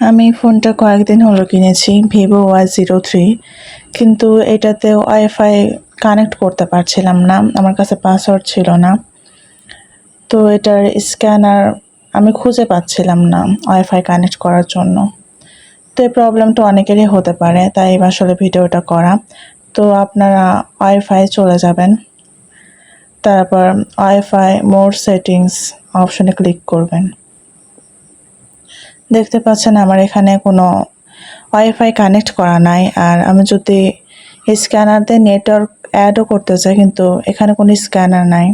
আমি ফোনটা কয়েকদিন হলো কিনেছি, ভিভো Y03, কিন্তু এটাতে ওয়াইফাই কানেক্ট করতে পারছিলাম না, আমার কাছে পাসওয়ার্ড ছিল না। তো এটার স্ক্যানার আমি খুঁজে পাচ্ছিলাম না ওয়াইফাই কানেক্ট করার জন্য। তো এই প্রবলেমটা অনেকেরই হতে পারে, তাই আসলে ভিডিওটা করা। তো আপনারা ওয়াইফাই চলে যাবেন, তারপর ওয়াইফাই মোর সেটিংস অপশনে ক্লিক করবেন। দেখতে পাচ্ছেন আমার এখানে কোনো ওয়াইফাই কানেক্ট করা নাই, আর আমি যদি স্ক্যানার দিয়ে নেটওয়ার্ক অ্যাডও করতে চাই, কিন্তু এখানে কোনো স্ক্যানার নাই,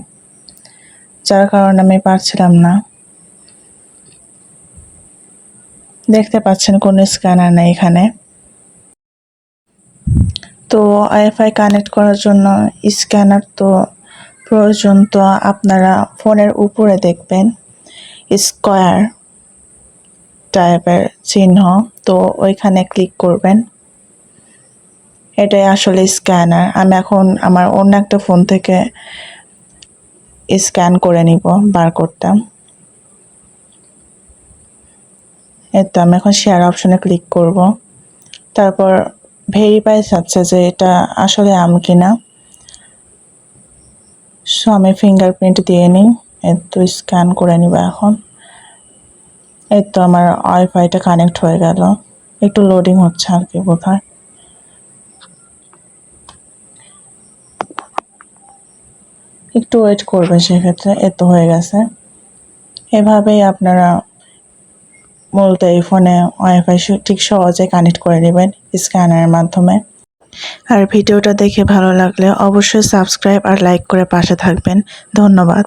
যার কারণে আমি পারছিলাম না। দেখতে পাচ্ছেন কোনো স্ক্যানার নেই এখানে। তো ওয়াইফাই কানেক্ট করার জন্য স্ক্যানার তো প্রয়োজন। তো আপনারা ফোনের উপরে দেখবেন স্কোয়ার টাইপের চিহ্ন, তো ওইখানে ক্লিক করবেন। এটাই আসলে স্ক্যানার। আমি এখন আমার অন্য একটা ফোন থেকে স্ক্যান করে নিব বারকোডটা। তো আমি এখন শেয়ার অপশনে ক্লিক করব। তারপর ভেরিফাই চাচ্ছে যে এটা আসলে আমি কিনা। সো আমি ফিঙ্গারপ্রিন্ট দিয়ে নিই। তো স্ক্যান করে নিব এখন। তো আমার ওয়াইফাইটা কানেক্ট হয়ে গেল। একটু লোডিং হচ্ছে আর কি বোধহয়। একটু ওয়েট করবে সেক্ষেত্রে। তো হয়ে গেছে। এভাবেই আপনারা মূলত এই ফোনে ওয়াইফাই ঠিক সহজে কানেক্ট করে নেবেন স্ক্যানারের মাধ্যমে। আর ভিডিওটা দেখে ভালো লাগলে অবশ্যই সাবস্ক্রাইব আর লাইক করে পাশে থাকবেন। ধন্যবাদ।